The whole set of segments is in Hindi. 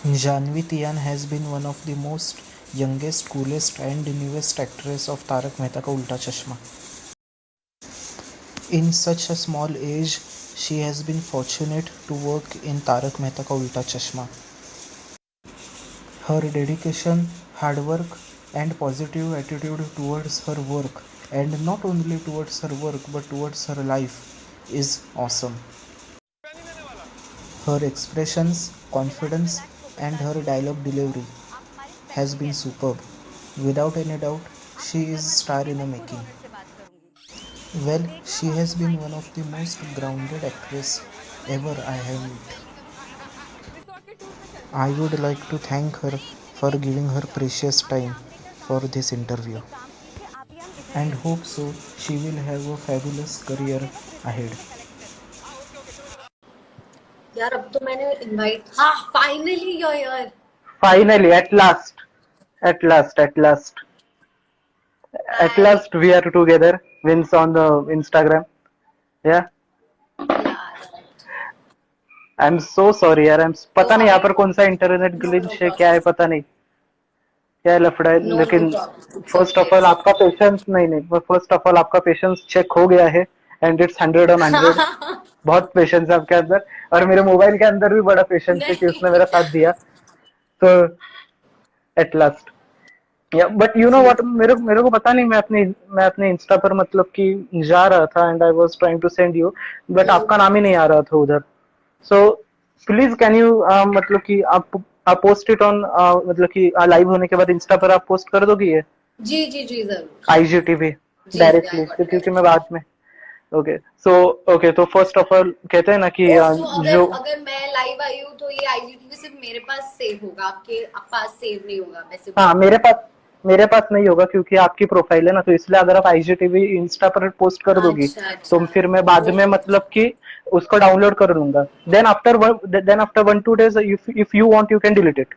Janvi Tian has been one of the most youngest, coolest and newest actress of Tarak Mehta Ka Ulta Chashma. In such a small age, she has been fortunate to work in Tarak Mehta Ka Ulta Chashma. Her dedication, hard work and positive attitude towards her work, and not only towards her work but towards her life, is awesome. Her expressions, confidence and her dialogue delivery has been superb. Without any doubt, she is star in the making. Well, she has been one of the most grounded actress ever I have met. I would like to thank her for giving her precious time for this interview and hope so she will have a fabulous career ahead. यार अब तो मैंने इनवाइट, हाँ फाइनली योर यार। Finally, at last, at last, at last, at hi last, we are together. Wins on the Instagram. Yeah, यार। I'm so sorry यार. I'm तो पता नहीं यहाँ अभी पर कौन सा इंटरनेट नो नो ग्लिच है, क्या है प्रॉब्लम, पता नहीं, क्या लफड़ा है, नो नो लेकिन problem, it's first okay of all it's आपका पेशेंस, नहीं नहीं, फर्स्ट ऑफ ऑल आपका पेशेंस चेक हो गया है एंड इट्स 100 on 100. ओके। बहुत पेशेंस है आपके अंदर, और मेरे मोबाइल के अंदर भी बड़ा पेशेंस है कि उसने नहीं मेरा साथ दिया. तो एट लास्ट, या बट यू नो जी व्हाट, मेरे मेरे को पता नहीं, मैं अपने इंस्टा पर मतलब कि जा रहा था and I was trying to send you, but आपका नाम ही नहीं आ रहा था उधर. सो प्लीज कैन यू मतलब कि आप पोस्ट इट ऑन, मतलब कि लाइव होने के बाद इंस्टा पर आप पोस्ट कर दोगे ये जी जी जी जरूर जरूर। आईजीटीवी जी जी I directly, got it I क्योंकि गॉट मैं बाद में. ओके सो, ओके तो फर्स्ट ऑफ ऑल कहते हैं ना कि इट। सो अगर जो, अगर मैं लाइव आई हूँ तो ये आईजीटीवी सिर्फ मेरे पास सेव होगा, आपके पास सेव नहीं होगा, वैसे हाँ बोल रहे मेरे पास नहीं होगा क्योंकि आपकी प्रोफाइल है ना, तो इसलिए अगर आप आईजीटीवी इंस्टा पर पोस्ट कर हो। दोगी अच्छा तो अच्छा। फिर मैं बाद में ओके मतलब कि उसको डाउनलोड कर लूंगा. Then after 1-2 days if you want you can delete it,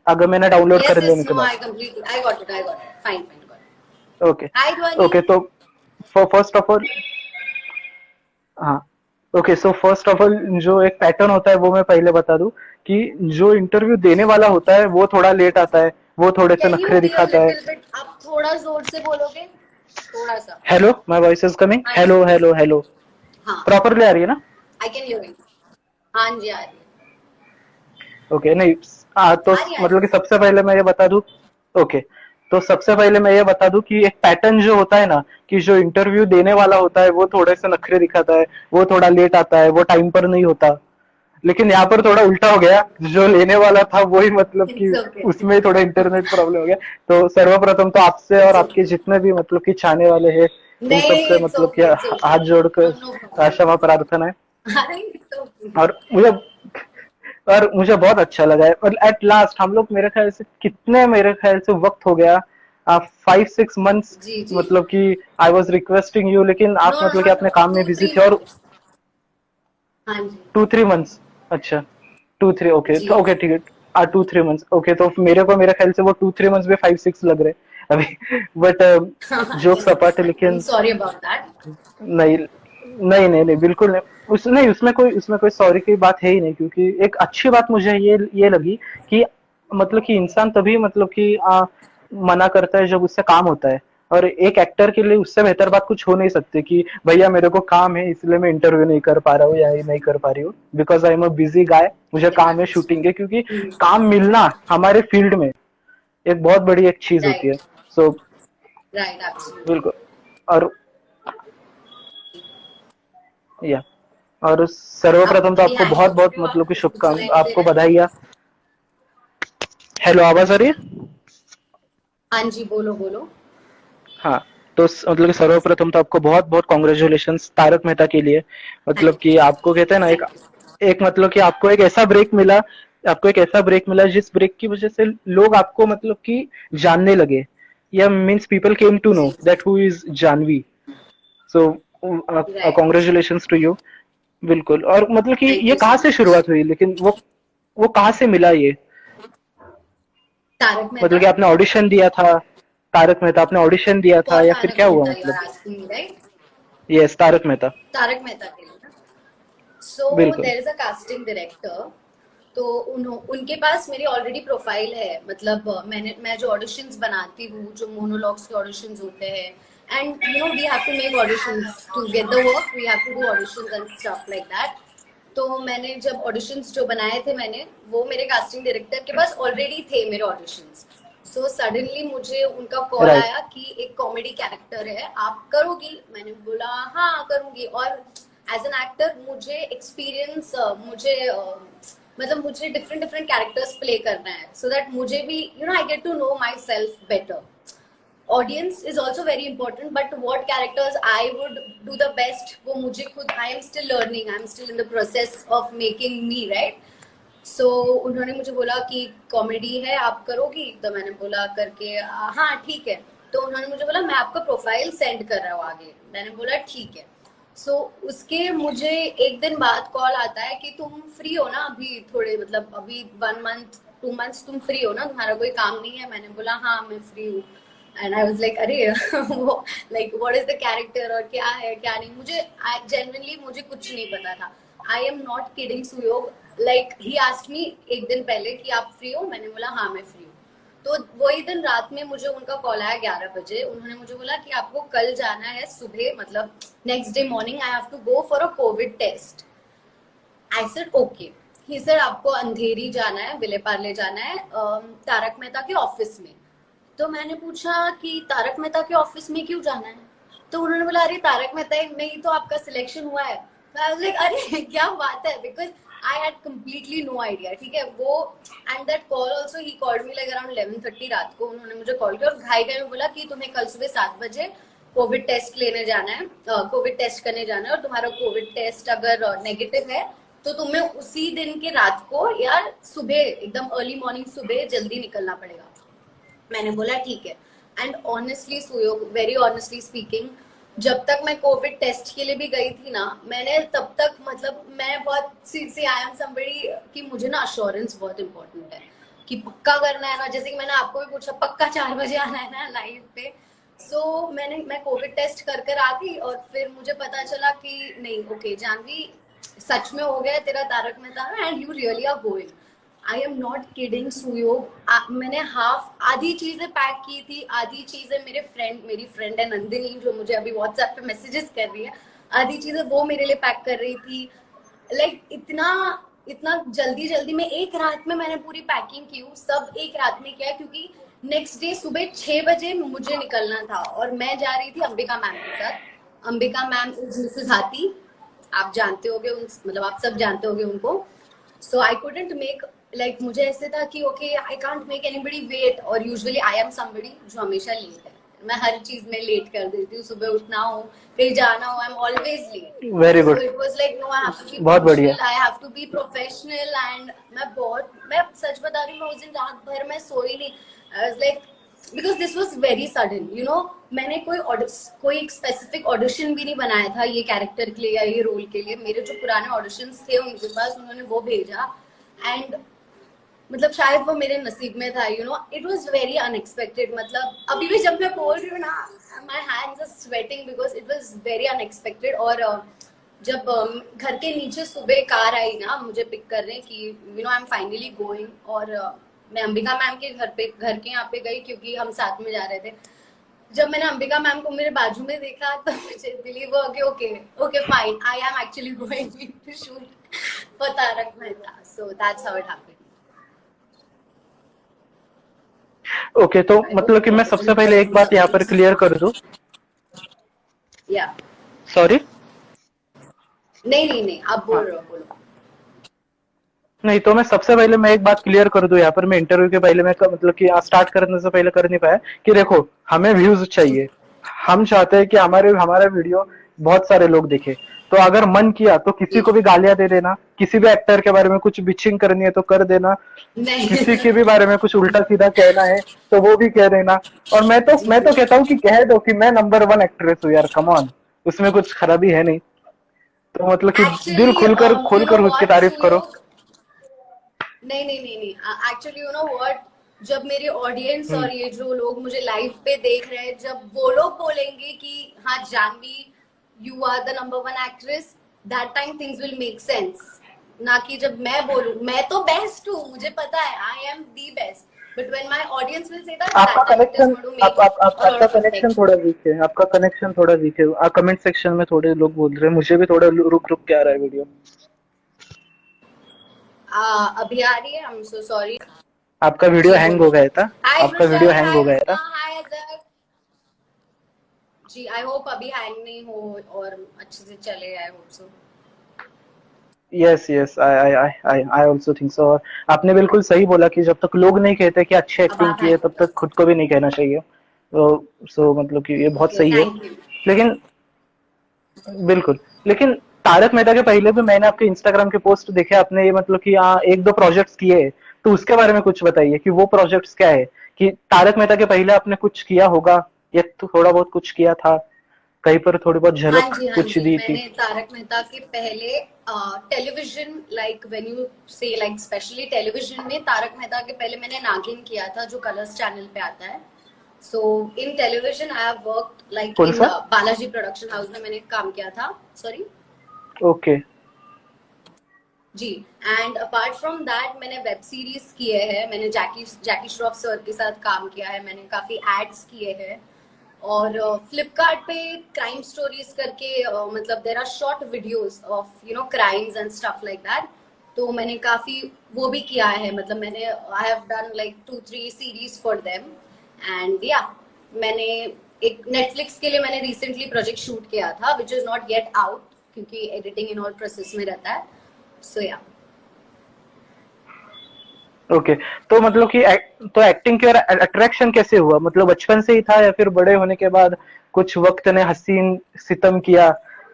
अगर मैंने डाउनलोड यस कर यस लेने के नो बाद. I completely I got it I got it, fine fine got okay. It. Hi Dhwani. Okay तो फर्स्ट ऑफ ऑल, हाँ, okay so first of all जो एक पैटर्न होता है वो मैं पहले बता दूं कि जो इंटरव्यू देने जी वाला होता है वो थोड़ा लेट आता है, वो थोड़े से कैन यू नखरे बी अ दिखाता है. लिटिल बिट, आप थोड़ा जोर से बोलोगे, थोड़ा सा। Hello, my voice is coming, हाँ जी हेलो हेलो हेलो, हाँ प्रॉपरली आ रही है ना? I can hear you. हाँ जी आ रही है ओके नहीं, तो आ रही है आ रही मतलब है। कि सबसे पहले मैं ये बता दूं. ओके, तो सबसे पहले मैं ये बता दूं कि एक पैटर्न जो होता है ना, कि जो इंटरव्यू देने वाला होता है वो थोड़े से नखरे दिखाता है, वो थोड़ा लेट आता है, वो टाइम पर नहीं होता. लेकिन यहाँ पर थोड़ा उल्टा हो गया, जो लेने वाला था वही मतलब कि इट्स ओके उसमें थोड़ा इंटरनेट प्रॉब्लम हो गया. तो सर्वप्रथम तो आपसे और इट्स आपके ओके। जितने भी मतलब कि चाहने वाले हैं उन नहीं सबसे इट्स मतलब कि ओके इट्स ओके, हाथ जोड़कर नो नो प्रॉब्लम। क्षमा प्रार्थना है. अरे इट्स ओके। और मुझे बहुत अच्छा लगा है, और एट लास्ट हम लोग, मेरे ख्याल से कितने, मेरे ख्याल से वक्त हो गया, 5-6 months, जी जी मतलब कि आई वॉज रिक्वेस्टिंग यू, लेकिन आप नो मतलब कि नो अपने काम में टू बिजी थ्री थे. और मंथ्स हाँ जी 2-3 months, अच्छा 2-3, ओके जी तो ओके जी। ठीक है, 2-3 months, ओके तो मेरे ख्याल से वो 2-3 months में 5-6 लग रहे अभी. But jokes apart, I am लेकिन सॉरी अबाउट दैट। नहीं नहीं नहीं नहीं, बिल्कुल नहीं. उसमें कोई सॉरी की बात है ही नहीं, क्योंकि एक अच्छी बात मुझे ये लगी कि मतलब कि इंसान तभी मतलब कि मना करता है जब उससे काम होता है. और एक एक्टर के लिए उससे बेहतर बात कुछ हो नहीं सकती कि भैया मेरे को काम है इसलिए मैं इंटरव्यू नहीं कर पा रहा हूँ या ये नहीं कर पा रही हूँ, because I am a busy guy, मुझे काम है, शूटिंग है. क्योंकि काम मिलना हमारे फील्ड में एक बहुत बड़ी एक चीज होती है. Right so right absolutely. बिल्कुल. और या और आप सर्वप्रथम तो अभी आपको हैंड बहुत ऑफ बहुत व्यू, मतलब कि आपको कुछ सुनाई शुभकामनाएं, नहीं दे आपको रहा है? बधाई. हेलो, आवाज आ रही है? हाँ जी बोलो बोलो। हाँ, तो मतलब कि सर्वप्रथम तो आपको बहुत बहुत कॉन्ग्रेचुलेशंस तारक मेहता के लिए. मतलब थैंक कि यू आपको कहते हैं ना, एक थैंक यू। एक मतलब कि आपको एक ऐसा ब्रेक मिला जिस ब्रेक की वजह से लोग आपको मतलब कि जानने लगे, या means people came to know जी that who is Jahnavi. So right. Congratulations to you. बिल्कुल. और मतलब कि थैंक ये यू कहाँ सो से मच। शुरुआत हुई, लेकिन वो कहाँ से मिला ये? तारक मतलब मेहता। कि आपने ऑडिशन दिया था तारक मेहता, आपने ऑडिशन दिया था, फॉर या फिर तारक क्या हुआ मेहता यू मतलब? Are asking right? Yes, Tarak Mehta. Tarak Mehta के लिए ना, सो बिल्कुल. There is a casting director तो उनके पास मेरी ऑलरेडी प्रोफाइल है, मतलब मैं जो ऑडिशंस बनाती हूँ, जो मोनोलॉग्स के ऑडिशंस होते हैं, and you know we have to make auditions to get the work, we have to do auditions and stuff like that. तो मैंने जब ऑडिशंस जो बनाए थे मैंने, वो मेरे कास्टिंग डायरेक्टर के पास ऑलरेडी थे मेरे ऑडिशंस। सो सडनली मुझे उनका कॉल राइट। आया कि एक कॉमेडी कैरेक्टर है, आप करोगी? मैंने बोला हाँ करूंगी। और एज एन एक्टर मुझे एक्सपीरियंस, मुझे मतलब मुझे डिफरेंट डिफरेंट कैरेक्टर्स प्ले करना है, सो दैट मुझे भी you know I get to know myself better. audience is also very important, but what characters I would do the best, वो मुझे खुद, I am still learning, I am still in the process of making me, right? So उन्होंने मुझे बोला कि कॉमेडी है, आप करोगी? तो मैंने बोला करके हाँ ठीक है। तो उन्होंने मुझे बोला मैं आपका प्रोफाइल सेंड कर रहा हूँ आगे। मैंने बोला ठीक है। सो उसके मुझे एक दिन बाद कॉल आता है कि तुम फ्री हो ना अभी, थोड़े मतलब अभी 1 मंथ 2 मंथ्स तुम फ्री हो ना, तुम्हारा कोई काम नहीं है? मैंने बोला हाँ मैं फ्री हूँ। एंड आई वाज लाइक अरे वो like what is the character और क्या है क्या नहीं, मुझे जेन्युइनली मुझे कुछ नहीं पता था। आई am not kidding Suyog, like he asked me एक दिन पहले कि आप फ्री हो? मैंने बोला हाँ मैं फ्री हूँ। तो वही दिन रात में मुझे उनका कॉल आया 11 बजे। उन्होंने मुझे बोला कि आपको कल जाना है सुबह, मतलब next day morning I have to go for a Covid test. I said okay. He said आपको अंधेरी जाना है, विले पार्ले जाना है, तारक मेहता के ऑफिस में। तो मैंने पूछा कि तारक मेहता के ऑफिस में क्यों जाना है? तो उन्होंने बोला अरे तारक मेहता में ही तो आपका सिलेक्शन हुआ है। आई वाज लाइक अरे क्या बात है, because I had completely no idea. ठीक है वो, and that call also he called me like around 11:30 रात को। उन्होंने मुझे कॉल किया और घाई घाई में बोला कि तुम्हें कल सुबह 7 बजे कोविड टेस्ट लेने जाना है, कोविड टेस्ट करने जाना है, और तुम्हारा कोविड टेस्ट अगर नेगेटिव है तो तुम्हें उसी दिन के रात को या सुबह एकदम अर्ली मॉर्निंग सुबह जल्दी निकलना पड़ेगा। मैंने बोला ठीक है। And honestly Suyog, very honestly speaking, जब तक मैं कोविड टेस्ट के लिए भी गई थी ना, मैंने तब तक मतलब मैं बहुत सी आई एम समबडी कि मुझे ना अश्योरेंस बहुत इंपॉर्टेंट है कि पक्का करना है ना, जैसे कि मैंने आपको भी पूछा पक्का 4 बजे आना है ना लाइव पे। सो मैं कोविड टेस्ट कर कर आ गई और फिर मुझे पता चला कि नहीं ओके जानवी सच में हो गया तेरा तारक मेहता में, and you really are going. I am not kidding Suyog. मैंने आधी चीजें पैक की थी, आधी चीजें मेरी फ्रेंड है नंदिनी जो मुझे अभी व्हाट्सएप पे मैसेजेस कर रही है, आधी चीजें वो मेरे लिए पैक कर रही थी। लाइक इतना इतना जल्दी जल्दी में एक रात में मैंने पूरी पैकिंग की हूँ, सब एक रात में किया, क्योंकि नेक्स्ट डे सुबह 6 बजे मुझे निकलना था और मैं जा रही थी अंबिका मैम के साथ। अंबिका मैम इज मिसेस हाथी, आप जानते होगे मतलब आप सब जानते होगे उनको। So I couldn't make, like मुझे ऐसे था कि okay I can't make anybody wait, और यूजुअली आई एम समबडी जो हमेशा लेट है, मैं हर चीज में लेट कर देती हूँ, सुबह उठना हो कहीं जाना हो I am always late. Very so good. It was like no I have to be बहुत बढ़िया। Punctual, I have to be professional. And मैं सच बता रही हूँ, मैं उस दिन रात भर मैं सोई नहीं। I was like because this was very sudden, you know मैंने कोई एक स्पेसिफिक ऑडिशन भी नहीं बनाया था ये कैरेक्टर के लिए या ये रोल के लिए। मेरे जो पुराने ऑडिशंस थे उनके पास, उन्होंने वो भेजा, एंड मतलब शायद वो मेरे नसीब में था, you know it was very unexpected. मतलब अभी भी जब मैं बोल रही हूँ ना my hands are sweating because it was very unexpected. और जब घर के नीचे सुबह कार आई ना मुझे पिक करने की, you know I am finally going, और मैं अंबिका मैम के घर के यहाँ पे गई क्योंकि हम साथ में जा रहे थे। जब मैंने अंबिका मैम को मेरे बाजू में देखा तो मुझे बिलीव हो गया okay okay fine I am actually going to shoot for Tarak Mehta. So that's how it happened. Okay, तो मतलब कि मैं सबसे पहले एक बात यहाँ पर क्लियर कर दूं। या सॉरी। नहीं नहीं नहीं आप बोल रहे हो, बोलो। नहीं, तो मैं सबसे पहले मैं एक बात क्लियर कर दूं यहाँ पर। मैं इंटरव्यू के पहले मैं मतलब कि स्टार्ट करने से पहले कर नहीं पाया कि देखो हमें व्यूज चाहिए, हम चाहते हैं कि हमारा वीडियो बहुत सारे लोग देखे। तो अगर मन किया तो किसी को भी गालियां दे देना, किसी भी एक्टर के बारे में कुछ बिचिंग करनी है तो कर देना, नहीं किसी के भी बारे में कुछ उल्टा सीधा कहना है तो वो भी कह देना। और मैं तो कहता हूँ कि कह दो कि मैं नंबर 1 एक्ट्रेस हूँ यार, कम ऑन, उसमें कुछ खराबी है नहीं। तो मतलब कि दिल एक्चुअली खोल यू नो कर उसकी व्हाट तारीफ करो। सुयोग, नहीं नहीं नहीं नहीं एक्चुअली यू नो व्हाट, जब मेरे ऑडियंस हम्म। और ये जो लोग मुझे लाइव पे देख रहे हैं, जब वो लोग बोलेंगे कि हाँ Janvi you are the number 1 actress, that time things will make sense. ना कि जब मैं बोलूं मैं तो बेस्ट हूँ, मुझे पता है I am the best, but when my audience will say that आपका time it is connection going to make a lot आपका ऑफ कनेक्शन इफेक्ट। थोड़ा वीक है, आपका कनेक्शन थोड़ा वीक है। कमेंट सेक्शन में थोड़े लोग बोल रहे हैं, मुझे भी थोड़ा रुक रुक के आ रहा है वीडियो। अभी आ रही है? I am so sorry. आपका वीडियो जी हैंग हो बोलिए। गया था। हाय आपका वीडियो वृषाली, हैंग हाय हो गया था। मुस्कान, हाय अजहर। जी आई होप अभी हैंग नहीं हो और अच्छे से चले, I hope so. Yes yes, I I I I I also think so. और आपने बिल्कुल सही बोला कि जब तक लोग नहीं कहते कि अच्छी अब एक्टिंग आप की है हैंग तब होगा। तक खुद को भी नहीं कहना चाहिए। तो सो मतलब कि ये बहुत ओके सही है। Thank you. लेकिन बिल्कुल, लेकिन तारक मेहता के पहले भी मैंने आपके इंस्टाग्राम के पोस्ट देखे, आपने ये मतलब कि एक दो प्रोजेक्ट्स किए हैं, तो उसके बारे में कुछ बताइए कि वो प्रोजेक्ट्स क्या है, कि तारक मेहता के पहले आपने कुछ किया होगा या तो थोड़ा बहुत कुछ किया था, कहीं पर थोड़ी बहुत झलक हाँ कुछ जी, दी थी। मैंने तारक मेहता के पहले टेलीविजन, लाइक व्हेन यू से लाइक स्पेशली टेलीविजन में तारक मेहता के पहले मैंने नागिन किया था जो कलर्स चैनल पे आता है। So in television I have worked like कौन इन सा? बालाजी प्रोडक्शन हाउस में मैंने काम किया था। सॉरी। ओके। जी। एंड अपार्ट फ्रॉम दैट मैंने वेब सीरीज किए हैं, मैंने जैकी जैकी श्रॉफ सर के साथ काम किया है, मैंने काफी एड्स किए हैं। और फ्लिपकार्ट पे क्राइम स्टोरीज करके मतलब there are short videos of crimes and stuff like that. तो मैंने काफी वो भी किया है, मतलब मैंने I have done like 2-3 series for them. And या मैंने एक नेटफ्लिक्स के लिए मैंने रिसेंटली प्रोजेक्ट शूट किया था which is not yet out क्योंकि एडिटिंग इन ऑल प्रोसेस में रहता है। सो या। ओके। तो मतलब कि तो एक्टिंग के अट्रैक्शन कैसे हुआ, मतलब बचपन से ही था या फिर बड़े होने के बाद कुछ वक्त ने हसीन सितम किया,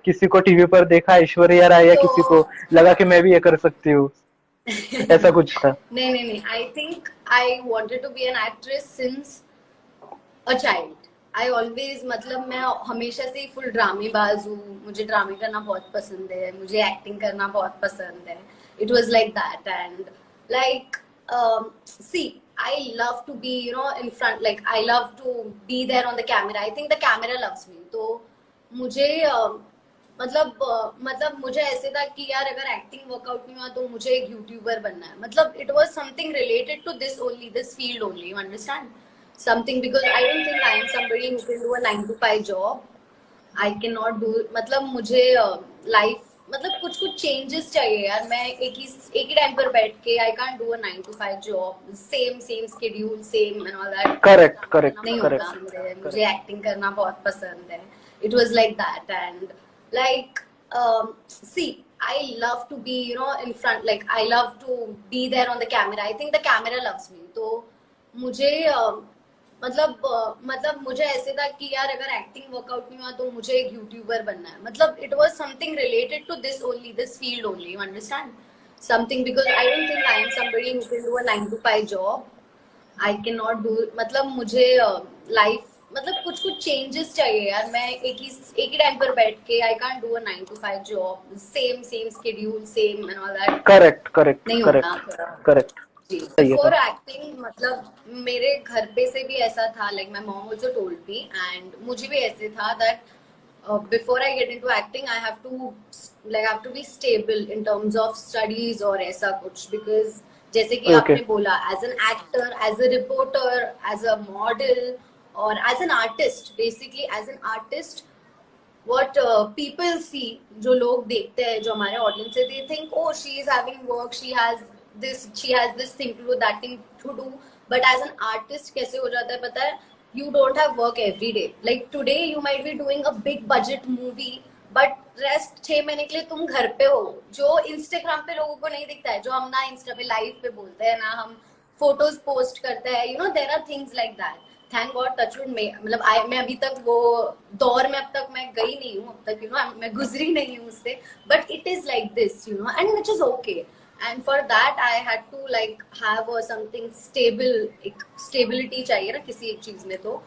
किसी को टीवी पर देखा ऐश्वर्या राय या तो किसी को लगा कि मैं भी ये कर सकती हूँ, ऐसा कुछ था? नहीं नहीं नहीं, I think I wanted to be an actress since a child. I always, मतलब मैं हमेशा से ही फुल ड्रामेबाज हूँ, मुझे ड्रामे करना बहुत पसंद है, मुझे एक्टिंग करना बहुत पसंद है। It was like that and like see I love to be in front, like I love to be there on the camera. I think the camera loves me. तो मुझे मतलब मुझे ऐसे था कि यार अगर एक्टिंग वर्कआउट नहीं हुआ तो मुझे एक यूट्यूबर बनना है, मतलब it was something related to this only, this field only, you understand something, because I don't think I am somebody who can do a 9 to 5 job. I can not do, मतलब मुझे लाइफ मतलब कुछ कुछ चेंजेस चाहिए यार। मैं एक ही टाइम पर बैठ के I can't do a 9 to 5 job, same same schedule same and all that. Correct correct नहीं होता करेक्ट मुझे, मुझे करेक्ट। एक्टिंग करना बहुत पसंद है। It was like that and like see I love to be in front, like I love to be there on the camera. I think the camera loves me. तो मुझे मतलब मुझे ऐसे था कि यार अगर एक्टिंग वर्कआउट नहीं हुआ तो मुझे एक यूट्यूबर बनना है, मतलब it was something related to this only, this field only, you understand something, because I don't think I am somebody who can do a 9 to 5 job. I can not do, मतलब मुझे लाइफ मतलब कुछ कुछ चेंजेस चाहिए यार। मैं एक ही टाइम पर बैठ के I can't do a 9 to 5 job, same same schedule same and all that. Correct correct नहीं होता करेक्ट थोड़ा। करेक्ट। जी सही है बिफोर था। एक्टिंग, मतलब मेरे घर पे से भी ऐसा था, like my mom also told me and मुझे भी ऐसे था that before I get into acting I have to like I have to be stable in terms of studies और ऐसा कुछ, बिकॉज जैसे कि ओके। आपने बोला as an actor, as a reporter, as a model और as an artist, basically as an artist what people see, जो लोग देखते हैं, जो हमारे ऑडियंस है, they think oh she is having work, she has this thing to do, that thing to do, but as an artist कैसे हो जाता है पता है? You don't have work every day, like today you might be doing a big budget movie but rest 6 महीने के लिए तुम घर पे हो, जो इंस्टाग्राम पे लोगों को नहीं दिखता है, जो हम ना इंस्टा पे लाइव पे बोलते हैं ना हम फोटोज पोस्ट करते हैं, there are things like that. Thank God, touchwood में, मतलब मैं अभी तक वो दौर में अब तक मैं गई नहीं हूँ, अब तक मैं गुजरी नहीं हूँ उससे, but it is like this and which is okay. And for that I had to like have something stable, एक स्टेबिलिटी चाहिए ना किसी एक चीज में। तो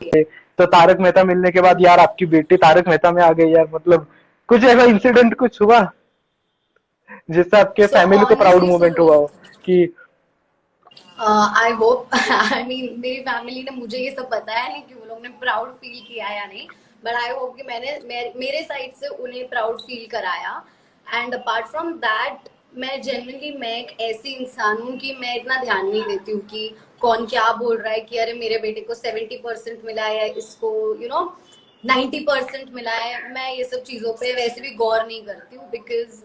तो तारक मेहता मिलने के बाद यार आपकी बेटी तारक मेहता में आ गई यार, मतलब कुछ ऐसा इंसिडेंट कुछ हुआ जिससे आपके सो फैमिली को प्राउड ऑनेस्टली मोमेंट सुनो, हुआ हो कि आई होप आई मीन मेरी फैमिली ने, मुझे ये सब पता है कि वो लोग ने प्राउड फील किया या नहीं, बट आई होप कि मैंने मेरे साइड से उन्हें प्राउड फील कराया। एंड अपार्ट फ्रॉम दैट मैं जेन्युइनली मैं एक ऐसी इंसान हूँ कि मैं इतना ध्यान नहीं देती हूँ कि कौन क्या बोल रहा है कि अरे मेरे बेटे को 70% मिला है, इसको 90% मिला है। मैं ये सब चीजों पे वैसे भी गौर नहीं करती हूँ, because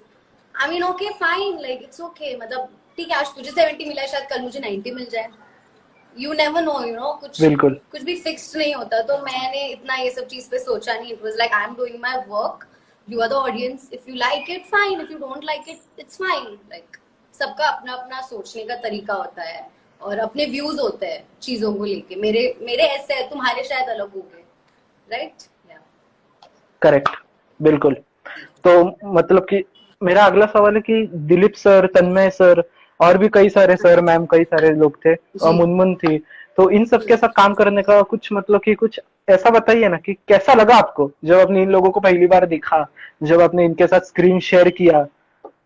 I mean okay fine, like it's okay, मतलब ठीक है आज तुझे 70 मिला है, शायद कल मुझे 90 मिल जाए। यू नेवर नो, कुछ बिल्कुल। कुछ भी फिक्स्ड नहीं होता। तो मैंने इतना ये सब चीज पे सोचा नहीं। It was like I am doing my work, you are the audience, if you like it fine, if you don't like it it's fine. Like सबका अपना अपना सोचने का तरीका होता है और अपने व्यूज होते हैं चीजों को लेके। मेरे मेरे ऐसे है, तुम्हारे शायद अलग हो गए, राइट? करेक्ट। बिल्कुल। तो मतलब कि मेरा अगला सवाल है कि दिलीप सर, तन्मय सर और भी कई सारे सर मैम, कई सारे लोग थे, और जी। मुनमुन थी। तो इन सबके साथ काम करने का कुछ मतलब कि कुछ ऐसा बताइए ना कि कैसा लगा आपको जब आपने इन लोगों को पहली बार देखा, जब आपने इनके साथ स्क्रीन शेयर किया,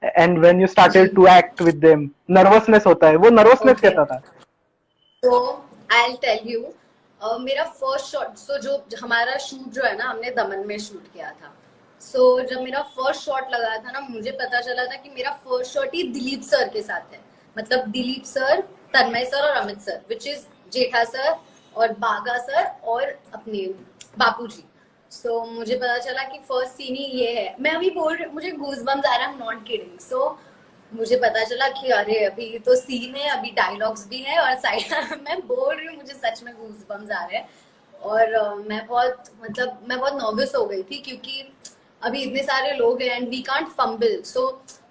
एंड व्हेन यू जी। Started to act with them. Nervousness होता है, वो नर्वसनेस ओके, कैसा था? तो आई टेल यू, मेरा फर्स्ट शॉट, सो जो हमारा शूट जो है ना, हमने दमन में शूट किया था। जब मेरा फर्स्ट शॉट लगा था ना, मुझे पता चला था कि मेरा फर्स्ट शॉट ही दिलीप सर के साथ है। मतलब दिलीप सर, तन्मय सर और Amit sir, which is Jetha sir और बागा सर और अपने बापू जी। मुझे पता चला कि फर्स्ट सीन ही ये है। मैं अभी बोल रही, मुझे गूजबम्स आ रहा है, नॉट किडिंग। मुझे पता चला कि अरे अभी तो सीन है, अभी डायलॉग्स भी है और साइड मैं बोल रही हूँ, मुझे सच में गूज़बम्स आ रहे हैं। और मैं बहुत नर्वस हो गई थी, क्योंकि अभी इतने सारे लोग हैं एंड वी कांट फंबल।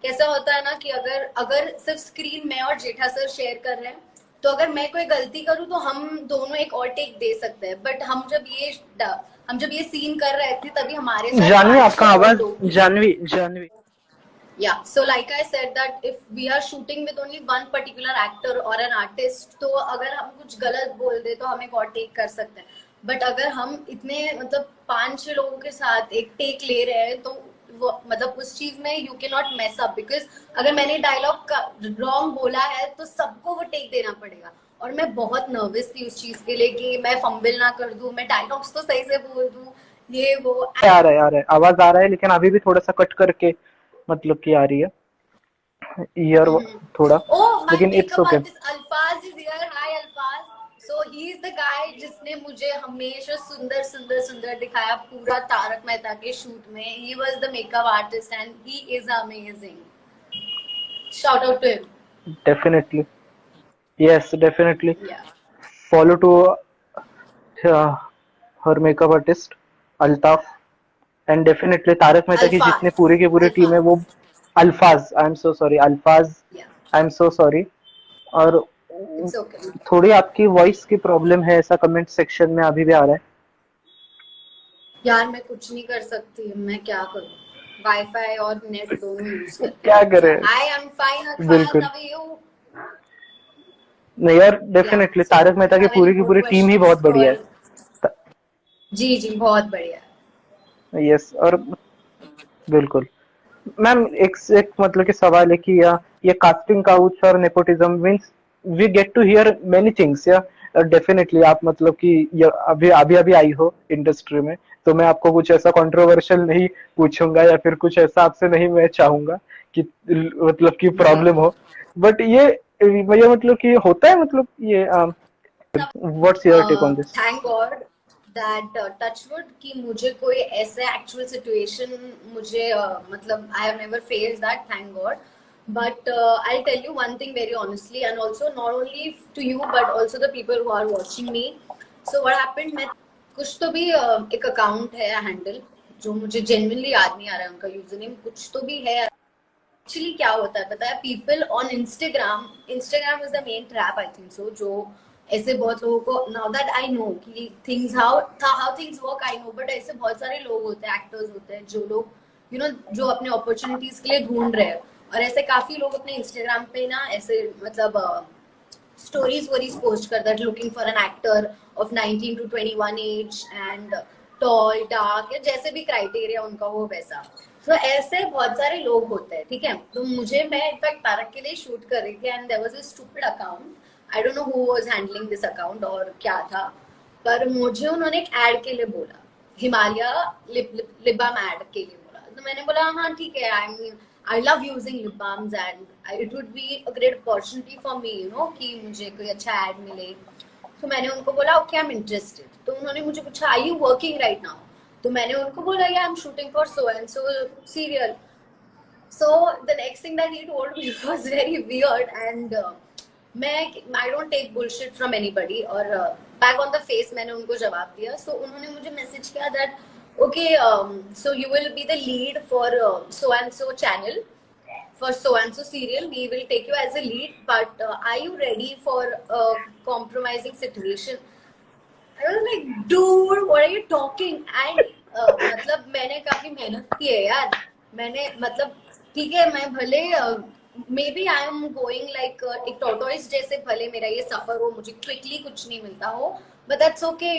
कैसा होता है ना कि अगर अगर सिर्फ स्क्रीन मैं और जेठा सर शेयर कर रहे हैं, तो अगर मैं कोई गलती करूँ तो हम दोनों एक और टेक दे सकते हैं। बट हम जब ये सीन कर रहे थे, तभी हमारे साथ जानवी, 5-6 आपका और आवाज, लोग थे। Janvi, Janvi. Yeah, so like I said that if we are shooting with only one particular actor or an artist, तो अगर हम कुछ गलत बोल दे तो हम एक और टेक कर सकते हैं। बट अगर हम इतने मतलब 5-6 लोगों के साथ एक टेक ले रहे हैं, तो वो मतलब उस चीज में you can not mess up, because अगर मैंने डायलॉग का रॉन्ग बोला है तो सबको वो टेक देना पड़ेगा। और मैं बहुत नर्वस थी उस चीज के लिए कि मैं फंबल ना कर दूं, मैं डायलॉग्स तो सही से बोल दूं, ये वो। आ रहा है, आ रहा है, आवाज आ रहा है, लेकिन अभी भी थोड़ा सा कट करके मतलब की आ रही है, ईयर थोड़ा। Oh, my लेकिन it's makeup okay. artist Alfaz is here. Hi, Alfaz. So he is the guy जिसने मुझे हमेशा सुंदर सुंदर सुंदर दिखाया पूरा तारक मेहता के शूट में। He was the makeup artist and he is amazing. Shout out to him. Definitely, yes definitely. Yeah. Follow to her makeup artist Altaf, and definitely Tarak Mehta की जितने Alfaz. पूरे के पूरे टीम है Alfaz. वो। अल्फाज, आई एम सो सॉरी, अल्फाज, Yeah. I am so sorry. और It's okay. थोड़ी आपकी वॉइस की प्रॉब्लम है, ऐसा कमेंट सेक्शन में अभी भी आ रहा है। यार मैं कुछ नहीं कर सकती, मैं क्या करूँ? वाईफाई और नेट दोनों यूज करके क्या बैठी करे। हूँ। Hi, I'm fine, Alfaz. बिल्कुल। How are you? नहीं यार, Yeah. Definitely So Tarak Mehta if you have any की more पूरी टीम ही questions, बहुत बढ़िया call. है। जी जी, बहुत बढ़िया। यस, और बिल्कुल। मैम, एक मतलब कि सवाल है कि ये कास्टिंग काउच और nepotism means we get to hear many things, या डेफिनेटली आप मतलब कि ये अभी अभी अभी आई हो इंडस्ट्री में, तो मैं आपको कुछ ऐसा कंट्रोवर्शियल नहीं पूछूंगा, या फिर कुछ ऐसा आपसे नहीं मैं चाहूंगा कि मतलब कि प्रॉब्लम हो। बट ये मतलब कि होता है, मतलब ये what's your take on this? Thank God that touchwood कि मुझे कोई ऐसे एक्चुअल सिचुएशन मुझे मतलब I have never face that, thank God. But I tell you one thing very honestly, and also not only to you but also the people who are watching me. What happened, मैं कुछ तो भी एक अकाउंट है हैंडल, जो मुझे जेन्युइनली याद नहीं आ रहा है उनका यूजर नेम, कुछ तो भी है। एक्चुअली क्या होता है पता है, people on Instagram is the main trap I think so. जो ऐसे बहुत लोगों को, नाउ दैट आई नो कि things how things work I know, but ऐसे बहुत सारे लोग होते हैं, एक्टर्स होते हैं, जो लोग जो अपने अपॉर्चुनिटीज के लिए ढूंढ रहे हैं। और ऐसे काफी लोग अपने इंस्टाग्राम पे ना ऐसे मतलब स्टोरीज वोरीज पोस्ट करता है, looking for an actor of 19 to 21 age and tall dark, या जैसे भी क्राइटेरिया उनका हो वैसा। ऐसे बहुत सारे लोग होते हैं, ठीक है। तो मैं इनफैक्ट तारक के लिए शूट कर रही थी and there was a stupid account, I don't know who was handling this account और क्या था, पर मुझे उन्होंने एक एड के लिए बोला, हिमालय लिप बाम एड के लिए बोला। तो मैंने बोला हाँ ठीक है, I love using lip balms and it would be a great opportunity for me कि मुझे कोई अच्छा एड मिले. तो मैंने उनको बोला ओके आई एम इंटरेस्टेड. तो उन्होंने मुझे पूछा आई यू वर्किंग राइट नाउ. तो मैंने उनको बोला या I am shooting for so and so serial. So the next thing that he told me was very weird and मैं I don't take bullshit from anybody और back on the face मैंने उनको जवाब दिया. So उन्होंने मुझे मैसेज किया that okay so you will be the lead for so and so channel for so and so serial. We will take you as a lead but are you ready for a compromising situation? I was like dude what are you talking and मतलब मैंने काफी मेहनत की है यार. मैंने मतलब ठीक है मैं भले maybe I am going like एक टोटोइस जैसे भले मेरा ये सफर हो मुझे क्विकली कुछ नहीं मिलता हो but that's okay.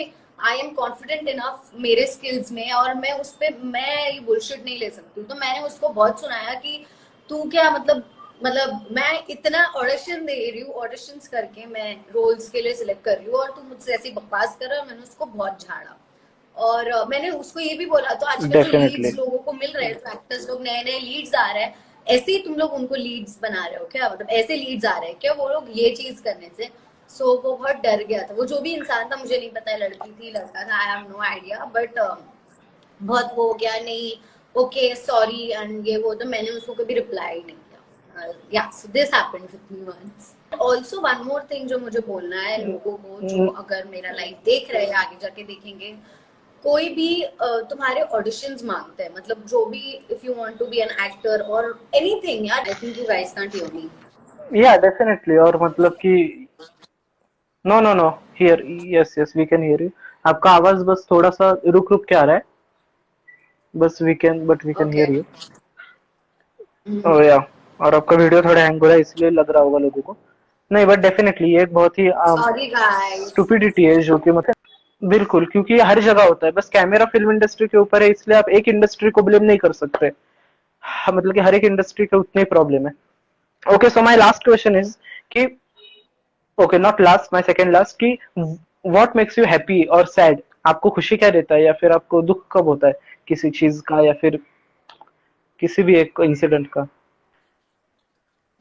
I am confident enough मेरे स्किल्स में और मैं उस पे मैं ये बुलशिट नहीं ले सकती. तो मैंने उसको बहुत सुनाया कि तू क्या मतलब मैं इतना ऑडिशन दे रही हूँ ऑडिशंस करके मैं रोल्स के लिए सिलेक्ट कर रही हूँ और तू मुझसे ऐसी बकवास कर रहा है. मैंने उसको बहुत झाड़ा और मैंने उसको ये भी बोला तो आजकल जो डेफिनेटली. लीड्स लोगों को मिल रहे हैं जो एक्टर्स लोग नए नए लीड्स आ रहे हैं ऐसे ही तुम लोग उनको लीड्स बना रहे हो क्या. मतलब ऐसे लीड्स आ रहे हैं क्या वो लोग ये चीज करने से. सो वो बहुत डर गया था. वो जो भी इंसान था मुझे नहीं पता लड़की थी लड़का था I have no idea but बहुत वो हो गया नहीं ओके सॉरी एंड ये वो. तो मैंने उसको कभी रिप्लाई नहीं किया. Yeah so this happened with me once. Also one more thing जो मुझे बोलना है लोगों को जो अगर मेरा लाइफ देख रहे हैं आगे जाके देखेंगे कोई भी तुम्हारे ऑडिशंस मांगते हैं मतलब जो भी if you want to be an actor और एनीथिंग यार. I think you guys can't hear me. Yeah definitely. और मतलब कि no no no hear yes yes we can hear you. आपका आवाज बस थोड़ा सा रुक रुक के आ रहा है. बस we can okay hear you. Oh yeah. और आपका वीडियो थोड़ा हैंग हो रहा है इसलिए लग रहा होगा लोगों को. नहीं बट डेफिनेटली ये एक बहुत ही सॉरी गाइस. स्टुपिडिटी है जो कि मतलब बिल्कुल क्योंकि ये हर जगह होता है. बस कैमरा फिल्म इंडस्ट्री के ऊपर है इसलिए आप एक इंडस्ट्री को ब्लेम नहीं कर सकते. हाँ, मतलब कि हर एक इंडस्ट्री के उतने प्रॉब्लम है. Okay so my last question is कि okay not last my second last कि व्हाट मेक्स यू हैप्पी और सैड. आपको खुशी क्या देता है या फिर आपको दुख कब होता है किसी चीज का या फिर किसी भी एक इंसिडेंट का.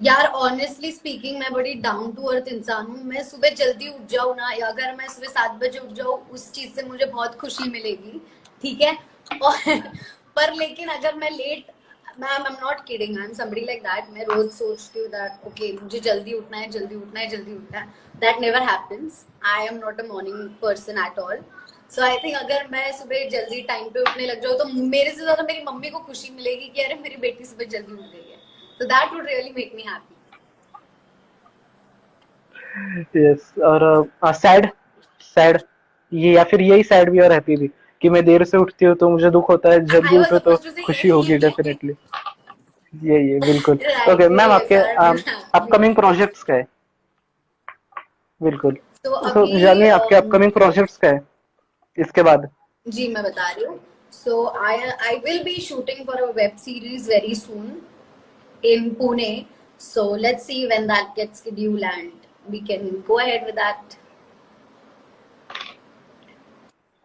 यार ऑनेस्टली स्पीकिंग मैं बड़ी डाउन टू अर्थ इंसान हूँ. मैं सुबह जल्दी उठ जाऊँ ना या अगर मैं सुबह 7 बजे उठ जाऊँ उस चीज से मुझे बहुत खुशी मिलेगी. ठीक है और पर लेकिन अगर मैं late ma'am I am not kidding I am somebody like that. मैं रोज सोचती हूँ दैट ओके मुझे जल्दी उठना है जल्दी उठना है जल्दी उठना है. That never happens. I am not a morning person at all. So I think अगर मैं सुबह जल्दी टाइम पे उठने लग जाऊँ तो मेरे से ज्यादा मेरी मम्मी को खुशी मिलेगी कि अरे मेरी बेटी सुबह जल्दी उठ गई है. So that would really make me happy. Yes. और सैड सैड ये या फिर यही सैड भी और हैप्पी भी कि मैं देर से उठती हूँ तो मुझे दुख होता है. जल्दी I was उठो तो supposed to say खुशी होगी यही. डेफिनेटली. ये बिल्कुल. Right, ओके मैम यही आपके sad and happy. Upcoming projects क्या है. बिल्कुल. तो तो अभी जानिए आपके अपकमिंग प्रोजेक्ट्स क्या है इसके बाद. जी मैं बता रही हूँ. So I will be shooting for a web series very soon in Pune. So let's see when that gets scheduled and we can go ahead with that.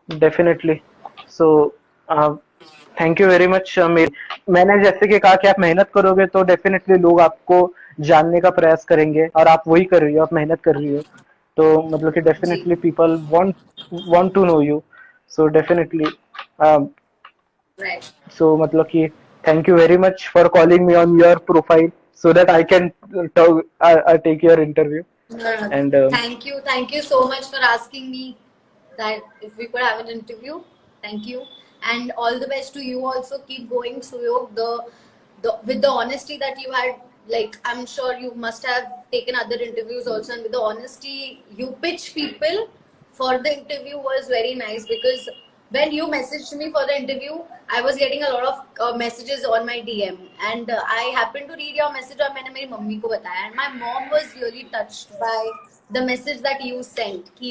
Definitely. So thank you very much. मैंने जैसे कि कहा कि आप मेहनत करोगे तो डेफिनेटली लोग आपको जानने का प्रयास करेंगे और आप वही कर रही हो. आप मेहनत कर रही हो तो मतलब कि जी definitely people want to know you. So definitely right. So मतलब कि thank you very much for calling me on your profile so that I can take your interview No, no. and Thank you so much for asking me that if we could have an interview. Thank you, and all the best to you. Also, keep going, Suyog. The with the honesty that you had, like I'm sure you must have taken other interviews also, and with the honesty you pitch people for the interview was very nice because when you messaged me for the interview, I was getting a lot of messages on my DM, and I happened to read your message और मैंने मेरी मम्मी को बताया, and my mom was really touched by the message that you sent कि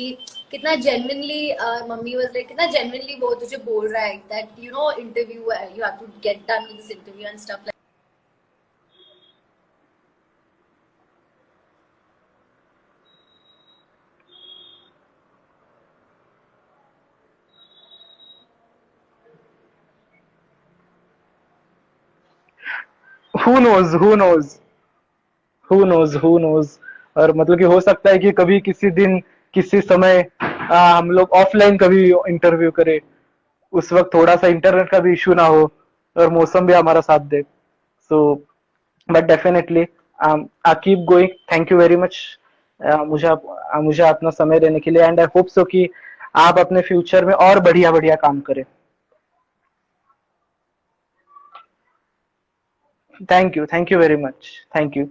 कितना genuinely मम्मी was like कितना genuinely वो तुझे बोल रहा है that you know interview you have to get done with this interview and stuff like. Who knows who knows. और मतलब कि हो सकता है कि कभी किसी दिन किसी समय हम लोग ऑफलाइन कभी इंटरव्यू करें, उस वक्त थोड़ा सा इंटरनेट का भी इशू ना हो और मौसम भी हमारा साथ दे। So but definitely I keep going. Thank you very much मुझे अपना समय देने के लिए, एंड आई होप सो कि आप अपने फ्यूचर में और बढ़िया बढ़िया काम करें। Thank you very much. Thank you.